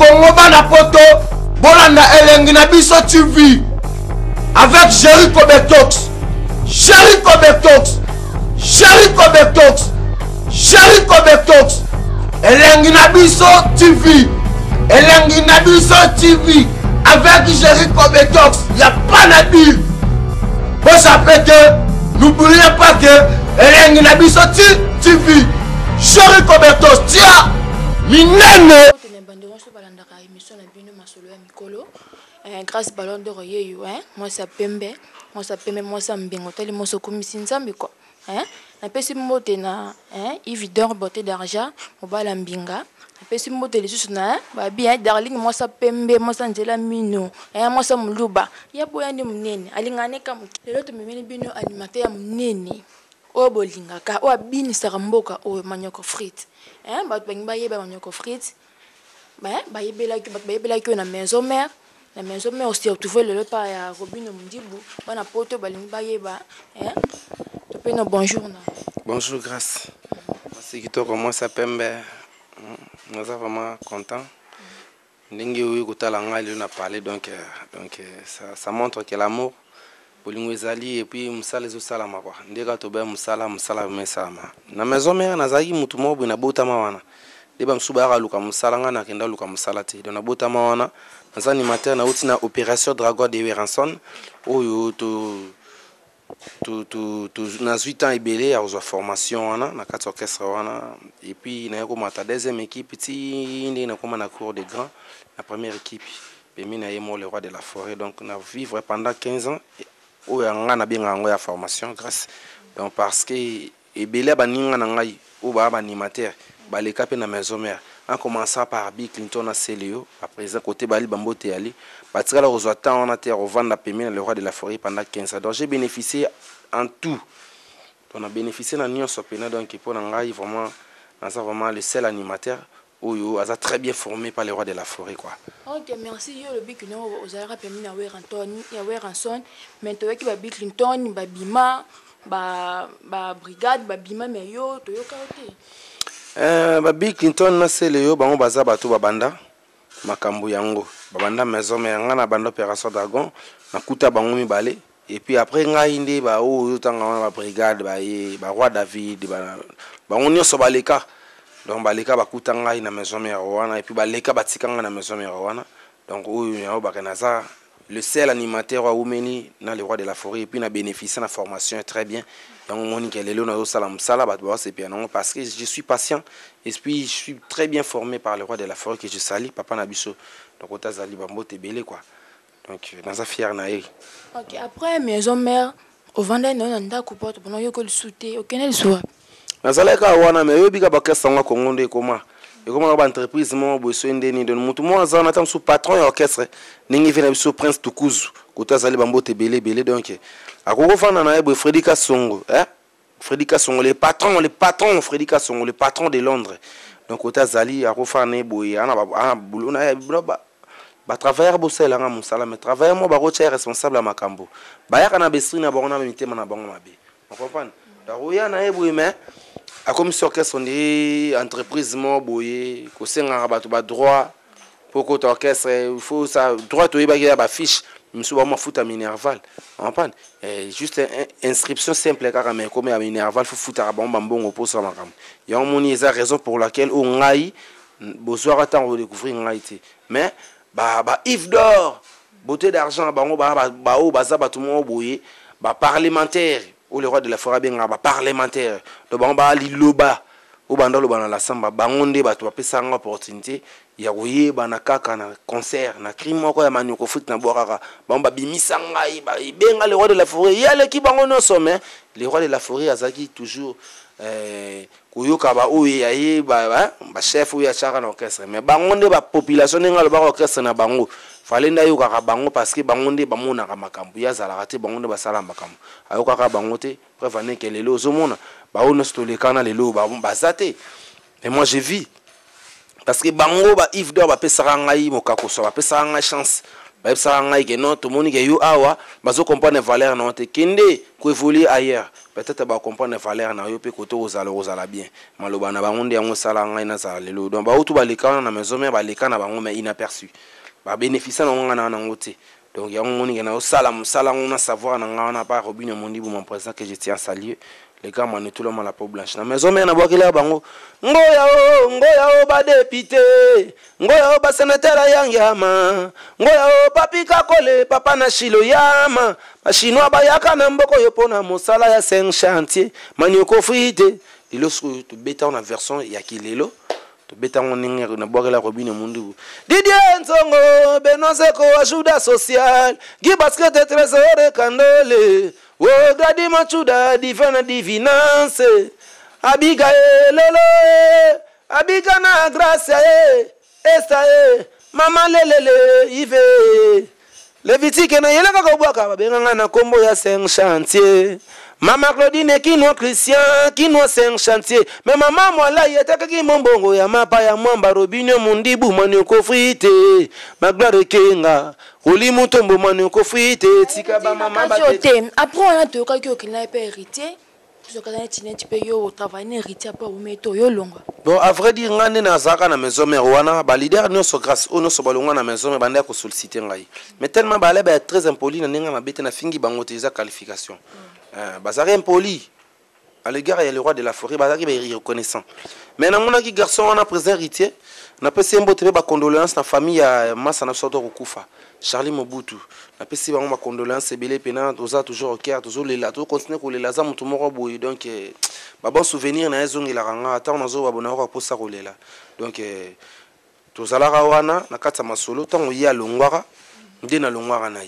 Congo bana poto bolanda elengi na biso TV avec Jericho Betox. Jericho Betox. Jericho Betox. Jericho Betox. Elengi na biso TV. Elengi na biso TV avec Jericho Betox. Y a pas na deal. Vous savez que n'oubliez pas que elengi na biso TV. Jericho Betox. Tia minene. Grâce ballon de royer, moi ça pembe, moi ça pembe, moi ça mbingo, tali moi ça comme si nzambi quoi, na pesi mote na, évident beauté d'argent, on va la mbinga, na pesi mote les choses na, bah bien darling moi ça pembe, moi ça njela mino, moi ça muluba, ya boya ni munene, alingane kam, l'autre me meni bino animateur munene, o bolinga ka, o abini saramboka, o manioko frites, bah bengi yeba manioko frites, bah yebela que na maison mère. La maison mais aussi retrouver le repas à Robin Mundibu. On a porté balimba yeba. Tu peux nous bonjour na. Bonjour grâce. C'est qui toi comment ça pembe. Nous sommes vraiment contents. Ndingi oui kutala ngali on a parlé donc ça montre que l'amour pour l'ingwezali et puis musala zo sala makwa. Ndeka to ba musala mesama. Na maison mère nazaki mutu mobu na bota mawana. Deba msuba luka musala ngana kenda luka musala te. Donc na bota mawana. Dans animateur na outina opération Dragon de Weranson oyo to na 8 ans ebelé à formation na 4 orchestre wana et puis na ko mata deuxième équipe ti ndi na koma na cour des grands la première équipe pemi na yemo le roi de la forêt donc na vivre pendant 15 ans oyo nga na benga ngo ya formation grâce donc parce que ebelé baninga na ngai o ba animateur ba le capé na maison mère. En commençant par Bill Clinton à Célio, à présent côté Bali Bambo Téali, Batikala Rosoatan, on a été revendre la le roi de la forêt pendant 15 ans. Donc j'ai bénéficié en tout. On a bénéficié de l'Union Sopena, donc pour Nangaï, vraiment le seul animateur où il a très bien formé par le roi de la forêt. Quoi. Ok, merci. Le Bill Clinton, vous avez permis d'avoir Ranson, mais tu vois que Bill Clinton, Bima, brigade, Bima, mais yo, tu Bill Clinton na Célio bango baza bato babanda makambo yango babanda maison mais ngana banda opération Dragon na kuta bango mibale et puis après ngai ndé ba o tanga ba brigade ba roi David bango nyonso baleka donc baleka bakuta ngai na maison mère wana et puis baleka batika ngai na maison mère wana donc oyo yao bakenaza le seul animateur wa Oumeni dans le roi de la forêt et puis na bénéficié de la formation très bien. Donc on dit parce que je suis patient et puis je suis très bien formé par le roi de la forêt que je salue Papa Nabiso. Donc on t'a sali bambo tebele quoi. Donc dans sa fière naï. OK, après maison mère au vendeur non nda coupote pour yo ko le souté aucun le soir. Nazalaka wana mais yo bika bakessa nga kongonde comment. Et comme on a entreprise mo boso ndeni don mutu mo azana tam sous patron et orchestre ningi vena biso prince Tukuzu kota sali bambo tebele belé donc akoko fana na ebo Fredika Songo Fredika Songo le patron Fredika Songo le patron de Londres donc kota zali akoko fana ebo ana boulot na ba travailleur bosela nga musala mais travailleur mo ba rocha responsable à makambo ba yaka na besri na bango na mitema na bango mabe on comprend daroya na ebo mais a comme sur orchestre on dit entreprise mo boye ko senga bato ba droit pour que orchestre il faut ça droit to yeba ba fiche monsieur ba mafuta minerval on comprend juste inscription simple car mais comme à minerval faut futa ba mbongo pour ça makam ya on moni eza raison pour laquelle on ngai besoin attendre redécouvrir ngai mais ba Yves d'or beauté d'argent bango ba o baza bato mo boye ba parlementaire ou le roi de la forêt bien parlementaire donc ba liloba ou banda lo bana la samba bangonde bato bapesa nga opportunité ya koyeba na kaka na concert na crime moko ya manioko foot na boraka bamba bimisa ngai ba benga le roi de la forêt ya le ki bango no sommet le roi de la forêt azaki toujours koyoka ba o ya ba chef ou ya chara na orchestre mais bangonde ba population nga le ba orchestre na bango falenda yo kaka bango parce que bangonde ba mona ka makambu ya zala kate bangonde ba sala makambu ayo kaka bangote prévane que lelo zomona ba ono stolekana lelo ba zate mais moi je vis parce que bango ba Yves d'or ba pesaka ngai mokako so ba pesaka ngai chance ba ça ngai que non tout monde que yo awa bazo comprendre valeur na te kende ko évoluer ailleurs peut-être ba comprendre valeur na yo pe côté ozala bien maloba na bango ndi yango sala ngai na za lelo donc ba utu ba lekana na maison mais ba lekana bango mais inaperçu ba bénéficier na ngana na ngote donc yango moni que na sala on a savoir na ngana pas Robinho Mondibu mon président que je tiens à saluer les gars man tout le monde la peau blanche na maison mais na boakela bango ngoya o ba député ngoya o ba sénateur yangama ngoya o papi kakole papa na shilo yama ba chinois ba yaka na mboko yo pona mosala ya 5 chantier manioko fuite ilo to beta na version ya kilelo to beta ngoninga na boakela Robinho Mondibu Didier Nzongo Benozeko ajuda social gi basket trésor kandole wo gradi machuda divina divinance abiga lolo abiga na gracia esta mama lelele ive levitike na yela ka bwaka babenga na kombo ya 5 chantier mama Claudine kino Christian kino 5 chantier mais mama mwala yetaka ki mombongo ya mapa ya mwamba Robinho Mondibu manioko frite magloire kenga Oli mutombo manioko frite tika ba mama ba après on a to ka ki okina pe héritier so ka na tine ti pe yo travailler héritier pa o meto yo longa bon à vrai dire ngane na zaka na maison mère wana ba leader no so grâce ono so balonga na maison mais banda ko solliciter ngai mais tellement ba le ba très impoli na ninga mabete na fingi bango te za qualification bazari impoli à l'égard il y a le roi de la forêt bazari ba reconnaissant mais na mona ki garçon on a président héritier na pesi mbote ba condoléances na famille ya massa na soto kufa Charlie Mobutu na pesi ba ma condoléances belé pena toza toujours au cœur toujours les là tout continuer ko les laza mutu moko boy donc ba bon souvenir na ezongi la ranga ata on zo ba bona ko posa ko lela donc tozala wana na kata masolo tango ya longwara ndé na longwara na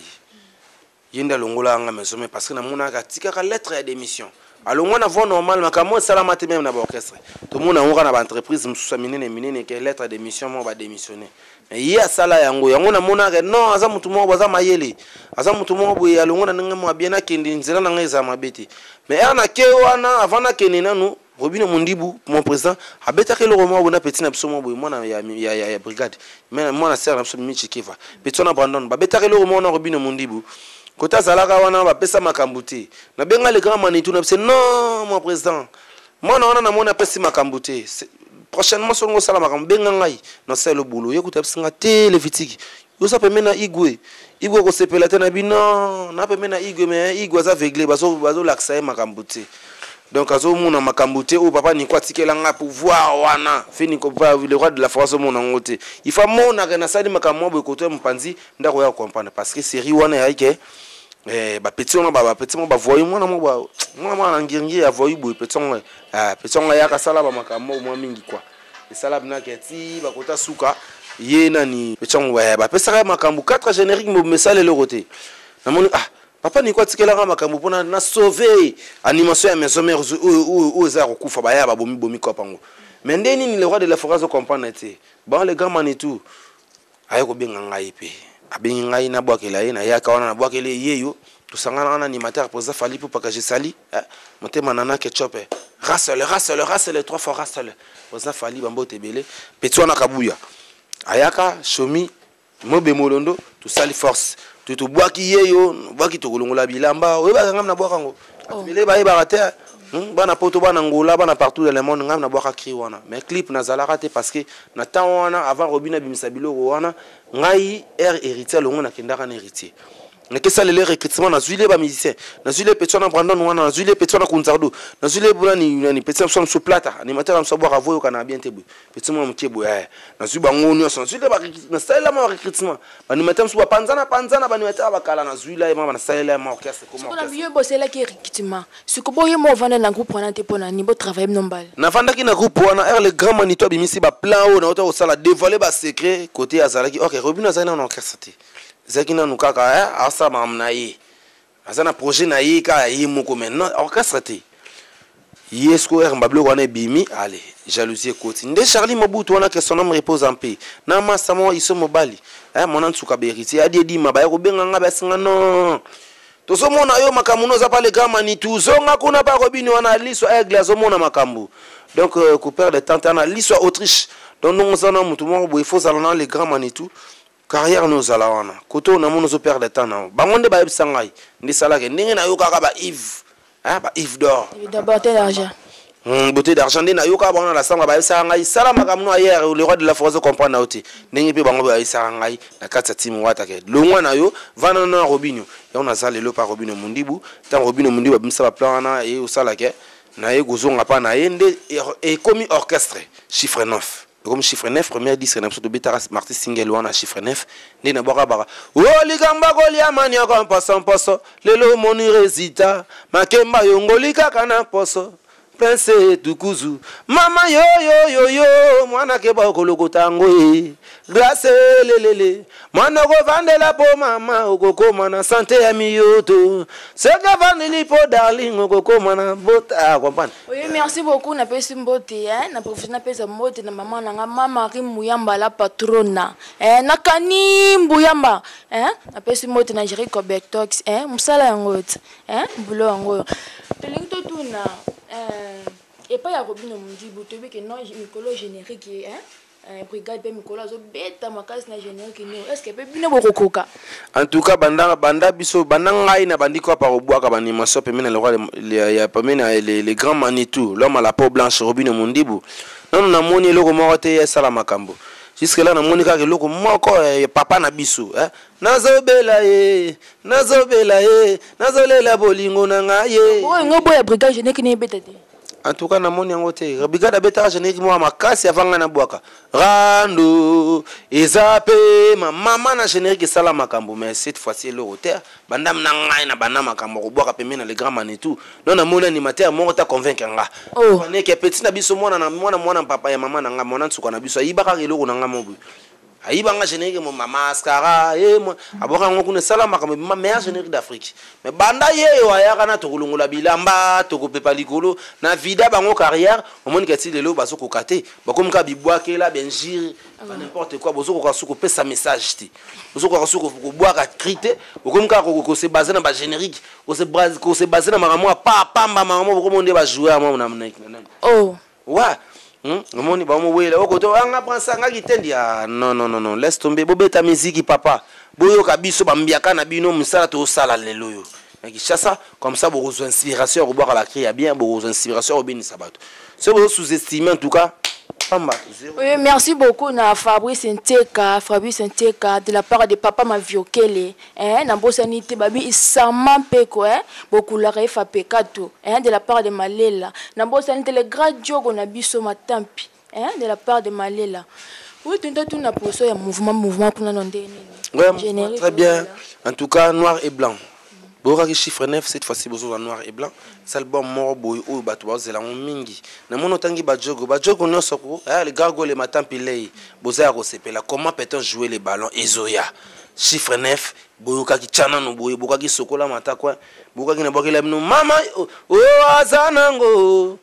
yenda longola nga maison mais parce que na mona ka tika ka lettre ya démission alors on a vu normal makamo salama te même na orchestre tout le monde a na ba entreprise mususa minene que lettre de démission mo ba démissionner mais ya sala yango na mona que non aza mutu mo baza mayele aza mutu mo boye alongo na nga mo bien na kende nzela na nga za mabete mais na ke wana avant na kene nanu Robinho Mondibu mon président abeta ke le romo bona petit na biso mo boye mo na ya brigade mais moi na serre na biso mi chikeva petit na abandon ba beta ke le romo na Robinho Mondibu Kota zalaka wana ba pesa makambuti na benga le grand manitou na pese non mon président moi na mona pesa makambuti prochainement songo sala makambu benga ngai na sala le boulot yekuta pesa ngate le vitiki yo sa pemena igwe ko sepela te na bino na pemena igwe mais igwe za vegle bazo laksa makambuti donc azo mona makambuti o papa ni kwatikela nga pouvoir wana fini ko pa le roi de la France mona ngote il faut mona que na sali makambo bo koto mpanzi ndako ya comprendre parce que série wana ya ike ba petit on ba petit mo ba voyer mona mo ba mona ngiringi ya voyer bo petit on ya ka sala ba makambo mo mingi kwa sala bina keti ba kota suka ye nani petit on ba pesa makambo 4 générique mo mesale le côté na moni papa ni kwa tikela nga makambo pona na sauver animation ya maison mère ou za kufa ba ya ba bomi ko pango mais ndeni ni le roi de la forêt zo comprendre te bon les gars manitou ayo ko benga ngai pe abengi ngai na bwakela ye na ya ka wana na bwakele yeyo to sangana na animateur pour ça fali pour pas que je sali motema nana ketchup race le 3 fois race le pour ça fali bambo tebele petit na kabuya ayaka shomi mobe molondo to sali force tu bwaki yeyo bwaki to kolongola bilamba we ba ngam na bwakango atibele ba yeba te bana poto bana ngola bana partout dans le monde ngam na bwaka kri wana mais clip na zalaka te parce que na temps wana avant Robina bimisa biloko wana ngai héritier longo na kendaka na héritier mais que ça le recrutement na zuile ba musicien na zuile petit na Brandon wana na zuile petit na Kunzardo na zuile bulani petit na so plata animateur na so bwaka voyo kana bien te petit mo mkebo na zuba ngoni so zuile ba na style ma recrutement animateur so panzana ba animateur ba kala na zuile ma na style ma orchestre comme orchestre ko na bosé la ki recrutement ce ko boye mo vanda na groupe wana te pona ni bo travail nombal na vanda ki na groupe wana le grand manito bimisi ba plan o na auto sala dévoiler ba secret côté azalaki OK Robinho azana na orchestre Zekina nukaka asa mamna yi azana projet na yi ka yi moko maintenant orchestre te yesko mbablo wana bimi allez jalousie côté nde Charlie Mobutu wana que son homme repose en paix na masamo iso mobali mona nsuka beriti adi mabaya ko benga nga basinga non to so mona yo makamuno za pale kama ni tuzonga kuna ba Robinho wana liso aigle zo mona makambu donc couper de temps na liso Autriche donc nous on a mutu mo bo il faut aller dans les grands manitou carrière nous ala wana koto na mono zo perdre temps na bangonde ba yebisa ngai ndi salaka ndenge na yoka ba Yves ba Yves d'or beauté d'argent beauté d'argent ndi na yoka ba na la sanga ba yebisa ngai salama kamno hier le roi de la force comprendre oti ndenge pe bango ba yebisa ngai na kati team wata ke longwa na yo vana na Robinho ya on a ça le pa Robinho Mundibu tant Robinho Mundibu bimsa ba plan na e o salaka na ye gozonga pa na yende et comme orchestre chiffre 9 comme chiffre 9 première disque na de beta Martin single wana chiffre 9 ndi na boka baka o ligamba kolia mania ko poso lelo moni résultat makemba yongolika kana poso Prince Tukuzu mama yo mwana ke ba kolokota ngoe grâce lelele mwana ko vandela po mama okokoma na santé ya miyoto seka vanili po darling okokoma na bota comprendre. Oui, merci beaucoup na pesi mbote na professionnel pesa mbote na mama na mama Marie Muyamba la patrona na kani Mbuyamba na pesi mbote na Jerry Quebec Talks musala yango bulo yango telinto tuna et pas ya Robinho Mundibu to be que non micolo générique brigade pe micolo zo beta makasi na générique ni est-ce que pe bino bokokoka en tout cas banda biso banangai na bandiko pa robwaka banimation pe mena le roi ya pa mena les grands Manitou l'homme à la peau blanche Robinho Mundibu non na moni loko moko te sala makambo jusque là na moni ka loko moko papa na biso nazobela nazolela bolingo na ngaye ngobo ya brigade générique ni beta te. En tout cas, na moni yango te. Brigade beta générique moi makasi avanga na bwaka. Rando ezape mama na générique sala makambo mais cette fois-ci le hauteur bandam na ngai na bana makambo ko bwaka pemé na les grands Manitou. Non na moni animateur mo ta convaincre nga. On est que petit na biso mwana papa ya mama na nga mona tsuka na biso ibaka keloko na nga mobu. Aïbanga générique mon mascara moi aboka ngo kuna sala makambo ma meilleur générique d'Afrique mais banda yeyo ayaka na tokulungula bilamba tokopepa likolo na vida bango carrière au monde kati lelo baso ko kate bakomka bibwakela benjir n'importe quoi bozo ko suko pesa message ti bozo ko suko ko bwaka crité bakomka ko se baser na ba générique ko se baser na makambo pa pamba makambo ko monde ba jouer moi na oh ouais moni ba mo wela okoto anga pransa nga kitendi non laisse tomber bobeta musique papa boyo kabiso bambiaka na bino musala to sala lelo yo Kishasa comme ça vous inspiration au boire la crie bien vous inspiration au bien sabato c'est vous sous-estimer en tout cas. Oui, merci beaucoup na Fabrice Nteka de la part de papa Maviokele na bosanité babi isama peko beaucoup la refa pekato de la part de Malela na bosanité le grand jogo na biso matampi de la part de Malela. Oui, tout na poso ya mouvement pour na ndeni. Ouais, très bien. En tout cas noir et blanc. Bora ki chiffre 9 cette fois-ci bozo noir et blanc. Salbum mort boy ou bato bazela mingi. Na mono tangi bajogo no soko les gargoles les matins pilei boza ko sepela comment peut-on jouer les ballons ezoya. Chiffre 9 boyoka ki chana no boy boka ki sokola mata kwa boka ki na bokela bino mama azanango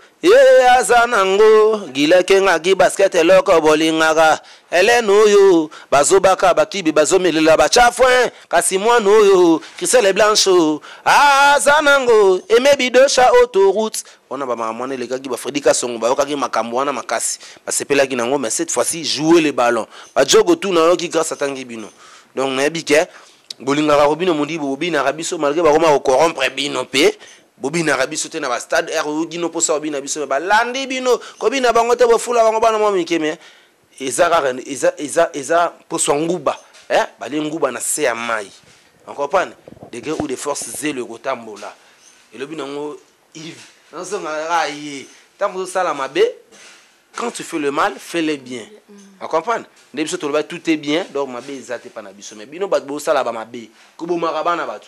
azanango gila kenga ki basket loko bolingaka eleno yo bazobaka bakibi bazomelela bachafwe kasi mwana oyo Christelle Blancho azanango emebidocha autoroute on a ba mamane les gars qui ba Fredika Songo ba yoka ki makambo wana makasi basepela ki nango mais cette fois-ci jouer les ballons ba jogo tout na yoki grâce à tangi bino donc na bike bolinga Robinho Mundibu bobina rabiso malgré ba koma corrompre bino pe bobina rabiso te na ba stade R gino posa bobina biso ba landi bino ko bina bango te bo fula bango bana mo mikeme eza poso nguba bali nguba na se ya mai on comprend degré ou des forces zélo kotambola et le binango Yves dans son rayi tant que ça la mabe quand tu fais le mal fais-le bien on comprend ne biso to tout est bien donc mabe ezate pa na biso mais bino bat bo sala ba mabe ko bo marabana batu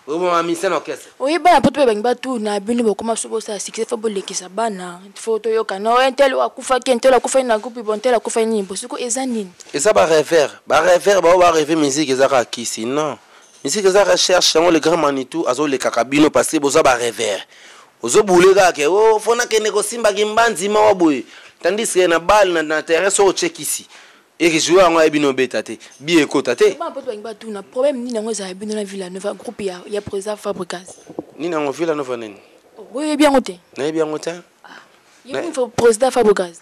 o mo amisa na orchestre oui bana poto be ba tu na bino bo koma so bo sa succès fa bo lekisa bana photo yo kana entel akufa ki entel akufa na coupe bontel akufa ni bosiko ezanini et ça ba rêver ba rêver musique ezaka kisi non musique ezaka recherche le grand Manitou azo le kakabino parce que boza ba rêver ozo boulega ke o fona ke negosimba kimbanzi ma waboy tandis que na balle na terrain so check ici et que jouer en ebino betate bi ekotate ba poto ba tu na problème ni nango za ebino na Villanova groupe ya présent Fabricas ni nango Villanova neni oui bien ngote na bien ngote Il faut président Fabregas.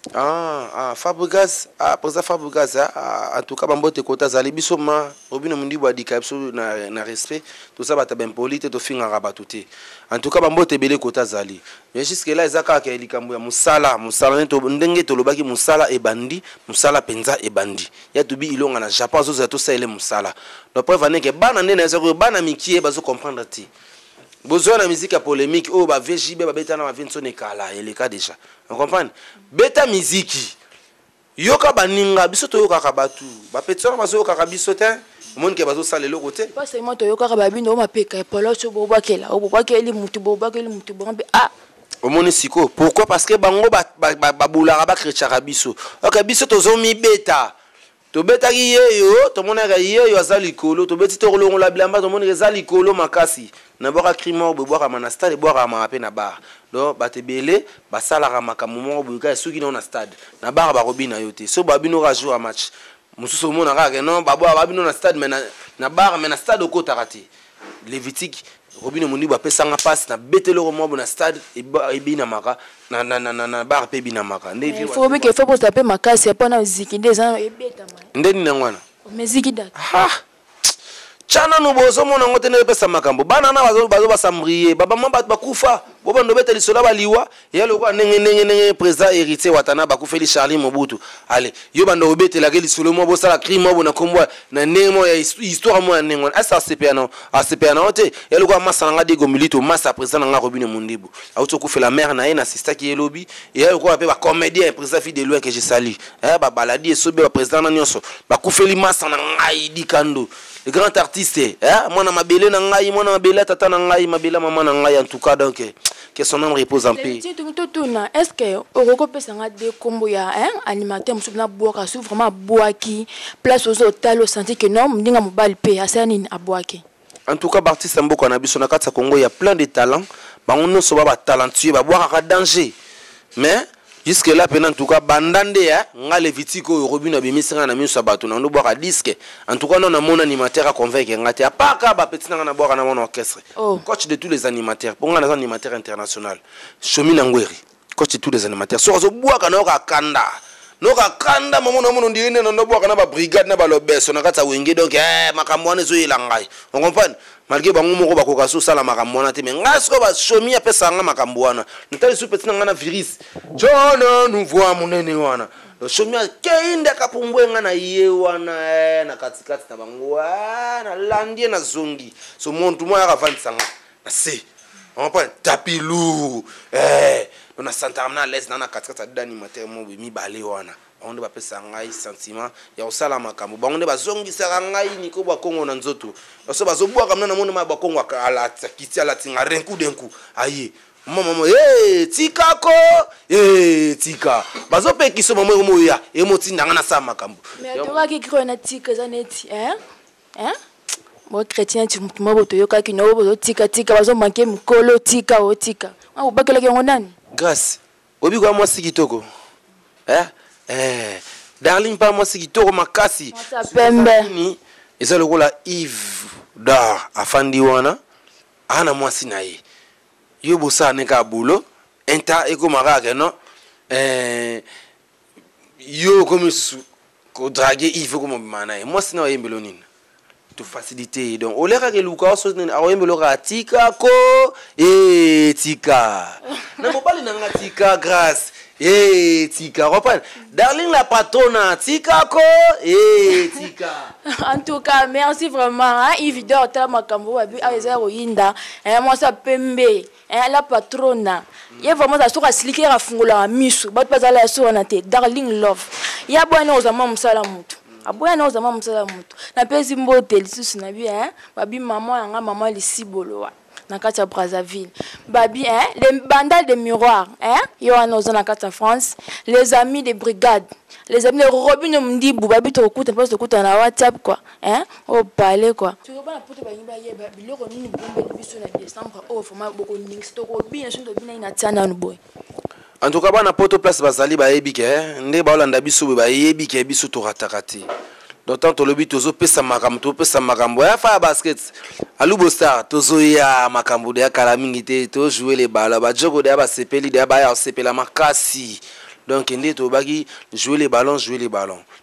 Fabregas, président Fabregas, en tout cas, Bambote Kota Zali, Bissoma, Robino Mundi Wadika, na respect, tout ça va bien polite, tout fin à rabatouté. En tout cas, Bambote Bele Kota Zali. Mais jusque là, Zaka qui est Likambuya, Moussala, Ndenge Tolobaki, Moussala et Bandi, Moussala Penza et Bandi. Il y a tout bi ilong na Japon, tout ça, il est Moussala. Donc, preuve est que Banane, Banamiki, Bazo comprendre. Besoin de musique polémique, oh, bah, VJB, bah, bêta, na vingt sonne kala, il est cas déjà. On comprend? Bêta musique, yoka baninga, bisoto yoka kabatu, bah, pétion, bazo yoka kabisotin, monde qui bazo sale le côté. Pas seulement yoka kababino, on m'a peka, polo, sur Bobakela, au Bobakeli, Moutubobakeli, Moutubambe, ah! Au Monisiko, pourquoi? Parce que bango, baboula, bakrechabiso. Ok, bisoto zomi bêta. To beta yo to mona ga yo azali kolo to beti to rolongo la bilamba to mona azali kolo makasi na boka crimo bo boka mana stade boka ma pe na bar donc ba te belé ba sala ka makamumo bo ka suki na stade na bar ba robina yote so ba bino ka jouer match mususu mona ka non ba bo ba bino na stade mais na bar mais na stade ko tarati Levitique Robino Mundi ba pesa nga passe na betelo romo na stade e bina maka na bar pe bina maka il faut que faut taper makasi pas na ziki des ans e beta ma ndeni na ngwana meziki date chana no bozo mona ngote ne pesa makambo bana na bazo basambrier baba mamba bakufa boba ndo beta lisola baliwa ya lokwa nenge président héritier watana bakufeli Charlie Mobutu allez yo bando obete la geli solo mo bo sala crime mo na kombo na nemo ya histoire mo nengo asa CPN te ya lokwa masa nga de gomilito masa président nga Robino Mundibu auto kufela mère na ena sister ki elobi ya lokwa pe ba comédien président fi de loin que je salue ba baladi e sobe ba président na nyonso bakufeli masa na ngai dikando le grand artiste mwana mabele na ngai mwana mabele tata na ngai mabele maman na ngai en tout cas donc que son âme repose en paix. Est-ce que Oroko peut s'en des combos ya animateur musu na boaka su vraiment boaki place aux hôtels au senti que non ndinga mobile paix asani aboaki. En tout cas artiste mboko na biso na kata Congo il y a plein de talents bango no so ba talentueux ba boaka danger mais jusque là en tout cas bandande nga Levitique o Robino bimisanga na miso bato na ndo boaka disque en tout cas non na mon animateur a convaincre ngati a pas ka ba petit na boaka na mon orchestre coach de tous les animateurs pour nga na animateur international Chomi Nangweri coach de tous les animateurs so zo boaka na ka kanda no ka kanda mamono mono ndine na ndo boaka na ba brigade na ba lobeso na kata wenge donc makambo wana zo ilangai on comprend malgré bango moko bakoka so sala makambo wana te mais ngasko ba Chomi apesa nga makambo wana ntali su petit na virus jona nous voit monene wana le Chomi keinde kapumbwe nga na ye wana na katikati na bango na landie na zongi so montu mo ya kavandisa nga na se on prend tapis lourd on a santamna à l'aise na katikati d'animateur mo mi balé wana on va pesa ngai sentiment ya osala makambo bango nde bazongisa ngai niko ba Kongo na nzoto so bazobwa kamna na mona ma ba Kongo ala kiti ala tinga renku denku aye mama tikako tika bazope kiso mama mo ya emoti ndanga na sa makambo mais toka ki kro na tika zaneti mo chrétien tu mo boto yoka ki no boto tika bazo manke mkolo tika o tika o bakela ke ngonani grâce obi kwa mwasi kitoko darling pas moi kitoko makasi pembe eza lokola Yves Dar afandi wana ana mwasi na ye yo bosa neka bulo enta eko maraka no yo comme ko draguer Yves comme mana ye mwasi na yembelo nini to faciliter donc oleka ke luka so nini awembelo ka tika ko tika na mobali na nga tika grâce tika reprendre darling la patrona tika ko tika en tout cas merci vraiment Yves Dor ta makambo abi aza royinda moi ça pembe la patrona il vraiment ça soka sliker afungola misu bat bazala so na te darling love ya bwana ozama musala mutu abwana ozama musala mutu na pesi mbote lisusu na bi babi maman yanga maman lisibolo na kata Brazzaville babi les bandales de miroir yo anoza na kata France les amis de brigade les amis de Robino Mundibu babi to kuta parce que kuta na WhatsApp quoi au palais quoi tu vois na poto ba yimba ye ba biloko nini bombe biso na décembre au format boko nings to ko bien so to bina ina tsana no boy en tout cas bana poto place bazali ba yebike nde ba olanda biso ba yebike biso to ratakati D'autant que le but tozo pesa makambo pesa makambo ya fa basket alubo star tozo ya makambo de kalamingité to jouer les balles ba jogo de ba sepeli de ba ya sepela makasi donc inde to bagi jouer les ballons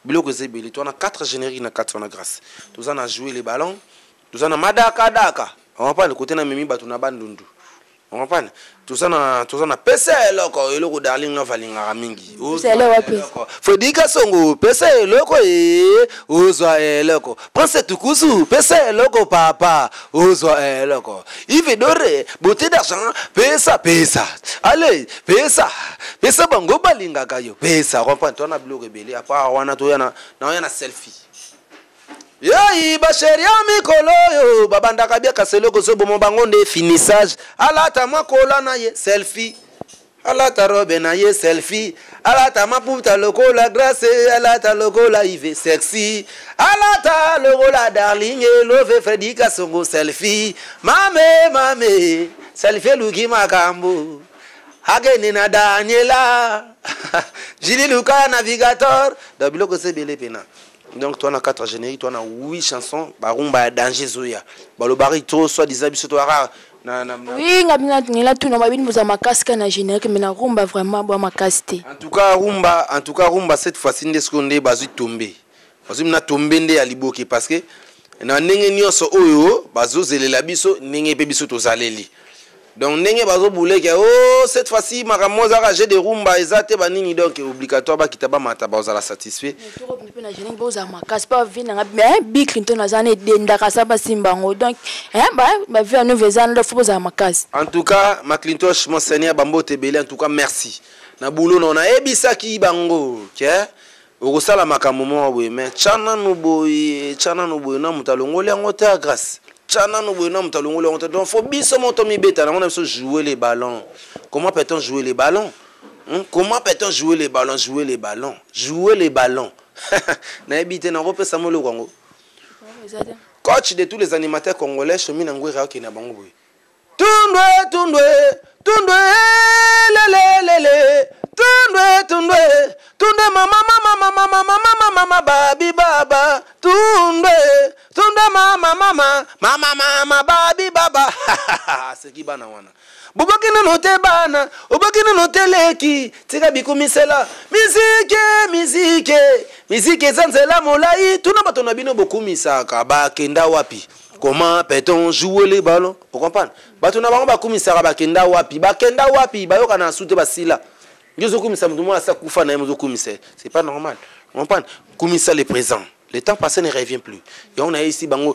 biloko zebeli to na 4 génériques na 4 na grâce to za na jouer les ballons to za na madaka on va pas le côté na mimi batu na bandundu on va pas tout ça na pesa eloko eloko darling na valinga mingi faut dire que songo pesa eloko ozwa eloko pense tukuzu pesa eloko papa ozwa eloko ive dore beauté d'argent pesa allez pesa bango balinga kayo pesa comprends toi na blog belé à part wana to yana na selfie Yai basheri amikolo yo babanda kabia kaseloko so bomo bango nde finissage alata makola na ye selfie alata robe na ye selfie alata maputa lokola grâce alata lokola ive sexy alata lokola darling love Freddy Kasongo selfie mame selfie luki makambo agene na Daniela Jili Luka navigateur da biloko se belé pena. Donc toi on a 4 génériques, toi on a 8 chansons, barumba danger zoya. Balo bari trop soit des habits toi rare. Oui, ngabina tout na babini boza makaska na générique mais na rumba vraiment boa makasté. En tout cas rumba cette fois-ci ndeskonde bazu tomber. Bazu na tomber nde ya liboki parce que na ndenge nyonso oyo bazo zelela biso ndenge pe biso tozaleli. Donc ndenge bazo boule que oh cette fois-ci makamoza rager de rumba ezate banini donc obligatoire ba kitaba mata bazo la satisfait. Trop na générique boza makas pas vina mais big clinton azane denda kasaba simbango donc ba vie nous vezana le boza makas. En tout cas Maclintosh monseigneur Bambo Tebele en tout cas merci. Na boulot na on ebisa ki bango ke okosala makambo mo we mais chana no boy na mutalongole ngote a grâce. Donc faut bien se monter mi bêta, on aime jouer les ballons. Comment peut-on jouer les ballons? Jouer les ballons. Na ebité na repé Samuel Kongo. Coach de tous les animateurs congolais, Chemin Ngwera qui na bango boy. Tundwe lele Tunde mama babi baba Tunde mama babi baba c'est qui bana wana Bobokina note bana obokina note leki tika bikumisela musique zanzela molai tuna bato na bino bokumisaka ba kenda wapi. Comment peut-on jouer les ballons? Vous comprenez? Bato na bango bakumisaka ba kenda wapi bayoka na sute basila. C'est pas normal. On parle. Kumisa le présent. Le temps passé ne revient plus. Et on a ici bango.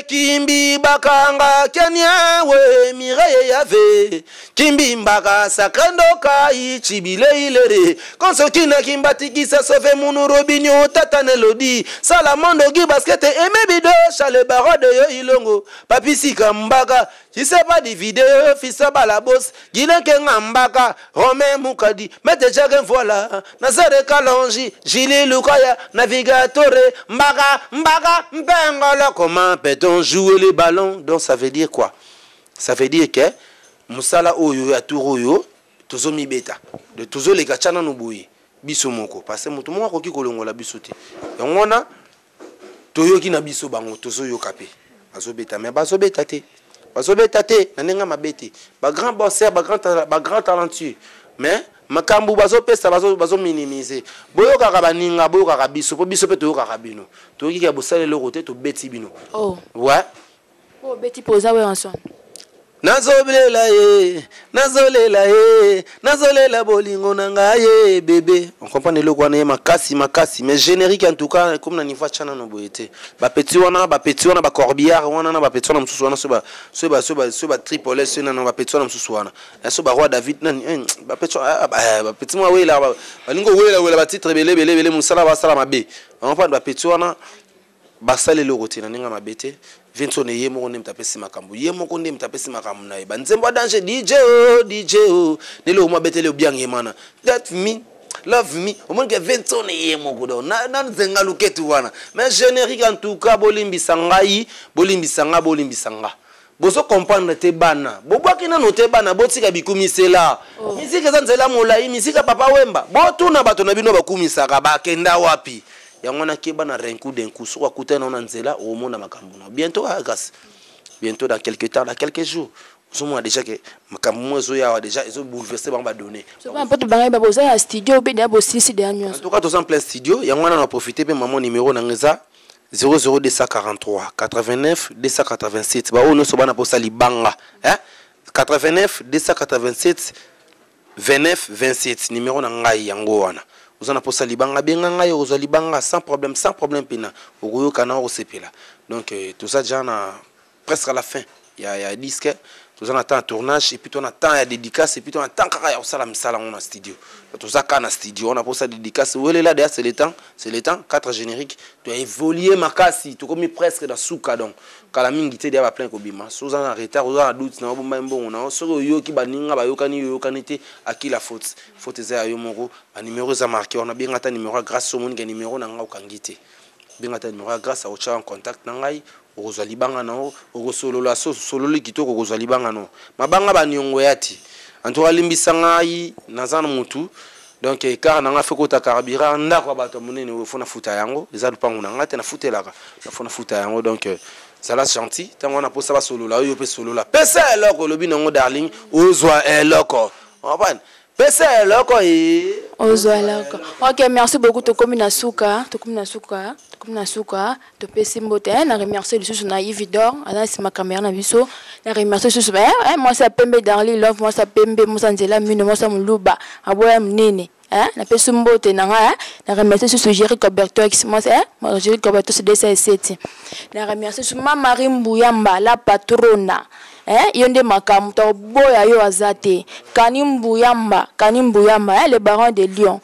Kimbi bakanga Kenya we miraye yave. Kimbi mbaka sakrandoka ichibile ilere. Konsokina kimbati kisa sauve munu robinyo tata nelodi. Salamondo gi basket et bido chale baro de yo ilongo. Papi sika mbaka. Si c'est pas des vidéos, fils à la bosse, Guilen Kengambaka, Romain Moukadi, mettez chacun voilà, Nazare Kalonji, Gili Lukaya, Navigatore, Mbaga, Mbengola. Comment peut-on jouer les ballons? Donc ça veut dire quoi? Ça veut dire que Moussala Oyo, Aturoyo, Tozo mi beta, de Tozo les Gachana Noubouye, Bisomoko, parce que Moutouma Koki Kolongola Bisote. Et on a Toyo qui n'a biso bango, Tozo yo kapé, Baso beta, mais Baso beta te. Bazobetate nanenga mabete ba grand bosseur ba grand talentueux mais makambu bazopesa bazo minimiser boyoka ka baninga boyoka ka biso po biso pe toyoka ka bino toyoki ka bosale le côté to beti bino oh ouais oh beti poza we ensemble nazolela bolingo nanga ye bébé on comprend le quoi na makasi mais générique en tout cas comme na niveau chana no boyete ba petit wana ba corbillard wana na ba petit wana msusu wana so ba triple S na ba petit wana msusu wana so ba roi David nani ba petit moi we la balingo we la ba titre belé musala ba sala mabe on comprend ba petit wana basale le côté na ninga mabete Vincent ye moko ndem tapesi makambo ye moko ndem tapesi makambo na ba nzembo danger DJ ne le mo betele biange mana that me love me au moins que Vincent ye moko do na nzenga luketu wana mais générique en tout cas bolimbisa boso comprendre te bana bobwaki na note bana botika bikumisela misika zanzela molai misika papa wemba botuna bato na bino bakumisaka bakenda wapi yangona keba na renku d'un coup so akuta na nzela au monde makambo bientôt grâce bientôt dans quelques temps dans quelques jours nous déjà que makambo zo ya déjà ils ont bouleversé ba donner so ba poto banga ba boza studio be da bo sisi de anyo en tout cas tous en plein studio yangona na profiter pe maman numéro na ngeza 00243 89 287 ba ono so bana posa libanga hein 89 287 29 27 numéro na ngai yango wana uzana posa libanga benga ngai ozo libanga sans problème pina okoyo kana o sepela donc tout ça déjà na presque à la fin il y a disque tout on attend un tournage et puis on attend la dédicace et puis on attend kaka ya osala msala on a studio tout ça kana studio on a pour ça dédicace où est là derrière c'est le temps 4 génériques tu as évolué makasi tu comme presque dans souka donc kala mingi te dia ba plein ko bima so za en retard ou za doute na bomba mbongo na so yo ki baninga ba yokani te à qui la faute za yo moko ba numéro za marqué on a bien ata numéro grâce au monde que numéro na nga okangite bien ata numéro grâce à ocha en contact na ngai ozali banga no okosolola sololi kitoko kozali banga no mabanga banyongo yati antoka limbisa ngai nazana mutu donc car nanga fe kota carburant ndako bato munene ofona futa yango eza lupango nanga te na futelaka na fona futa yango donc ça la gentil tango na posa ba solola yo pe solola pesa eloko lobi nango darling ozwa eloko on pesa eloko e ozwa eloko. OK, merci beaucoup to komina suka to pesi mbote na remercier lisusu na Ividor ana sima caméra na biso na remercier lisusu moi ça pembe Darli love moi ça pembe moi nzela mino moi ça muluba aboya mnene na pesi mbote na nga na remercier lisusu Jericho Bertox moi c'est Jericho Bertox DC7 na remercier lisusu Mama Rimbuyamba la patrona yonde makamu to boya yo azate Kanimbuyamba le baron de Lyon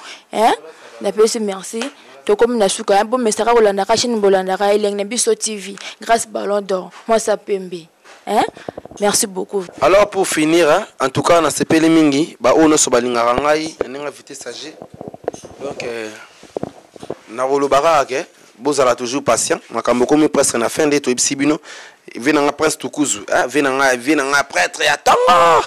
na pesi merci to comme na suka bon mesara kolanda ka chine bolanda ka eleng na biso TV grâce Ballon d'Or moi ça pembe merci beaucoup. Alors pour finir en tout cas na sepele mingi ba ono so balinga ngai ninga vitesse sage donc na rolobara ke bozala toujours patient makambo comme presque na fin de to ibsibino venanga prince tukuzu venanga prêtre ya tanga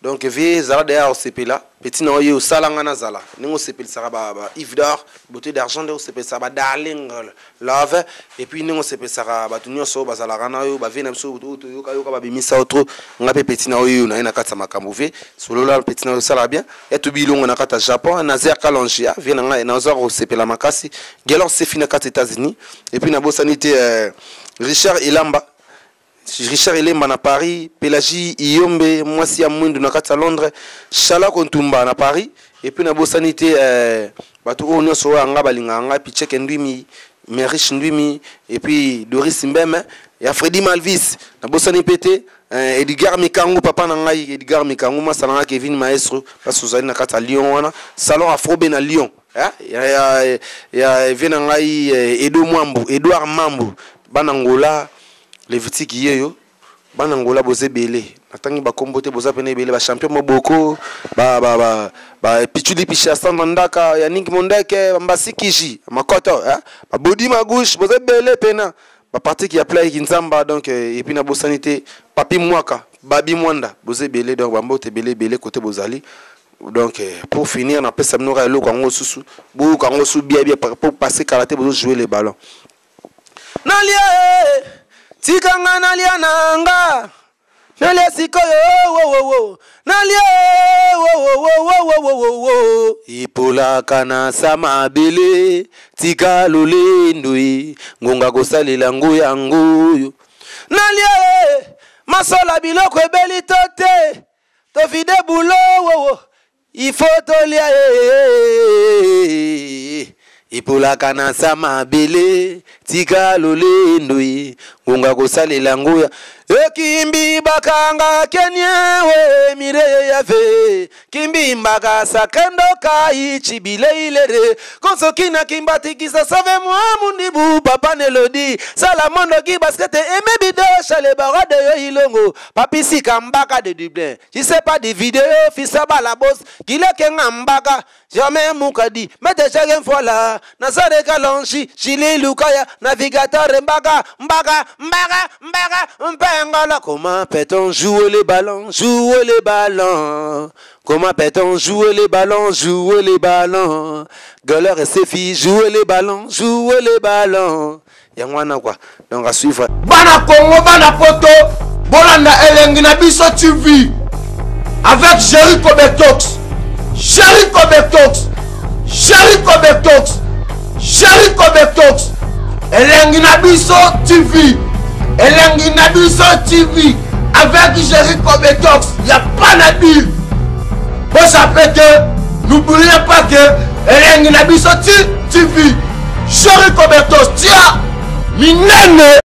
donc vi zala derrière au sepela petit na yo salanga na zala ningo sepel sara Ividor beauté d'argent de sepel sara darling love et puis ningo sepel sara batunyo so bazala kana yo ba vena biso to yo ka ba bimisa autre ngape petit na yo na kata makambo ve solo la petit na yo sala bien et to bilongo na kata Japon na zer kalongia venanga na zo au sepela makasi gelor c'est fina kata États-Unis et puis na bosanité Richard Elemba na Paris, Pélagie Iyombe, Mwasi ya Mwindu na kata Londres, Chala Kontumba na Paris, et puis na bosanité bato ono so anga balinga anga Pichek Ndwimi, Merish Ndwimi, et puis Doris Mbeme, et Freddy Malvis, na bosani pété, Edgar Mikangu papa na ngai Edgar Mikangu masalanga Kevin Maestro, parce que na kata Lyon wana, salon Afrobe na Lyon, ya vena ngai Edouard Mambu, Banangola les viti qui yo banangola bozé belé natangi ba kombote boza pene belé ba champion moboko ba pichuli picha standandaka ya ningi mondeke mbasikiji makoto ba body ma gauche bozé belé pena ba parti qui a play kinzamba donc et puis na bosanité papi mwaka babi mwanda bozé belé donc bambote belé côté bozali donc pour finir na pesa mnora lo kango susu bo kango su bien pour passer karaté bozo jouer les ballons nalie Tikanga nalia nanga nalia sikoyo wo nalia wo ipola kana sama bele tika lolendoi ngonga kosalela nguya nguyo nalia masola biloko ebeli tote to vide bulo wo ifotolia ipola kana sama bele tika lolendoi ngonga kosalela nguya ekimbi bakanga kenyewe mire yave kimbi mbaka sakendo kai chibile ilere konsokina kimbati kisa save moi mundibu papa nelodi sala mondo ki basket emebido chale barade yo ilongo papi sikambaka de Dublin je sais pas des vidéos fisa bala boss kile kengambaka jamais mukadi mete chaque fois là nazare kalonshi chili lukaya navigateur mbaka Engala, comment peut-on jouer les ballons, jouer les ballons? Comment peut-on jouer les ballons, jouer les ballons? Gueuleur et ses filles, jouer les ballons, jouer les ballons. Yangwana quoi, donc à suivre. Bana Congo, Bana Poto, Bolanda Elengi na biso TV. Avec Jericho Betox. Jericho Betox. Jericho Betox. Jericho Betox. Elengi na biso TV. Elengi na biso TV. Avec Jericho Betox. Il n'y a pas de dire. Vous savez que, n'oubliez pas que Elengi na biso TV. Jericho Betox. Tiens, minene.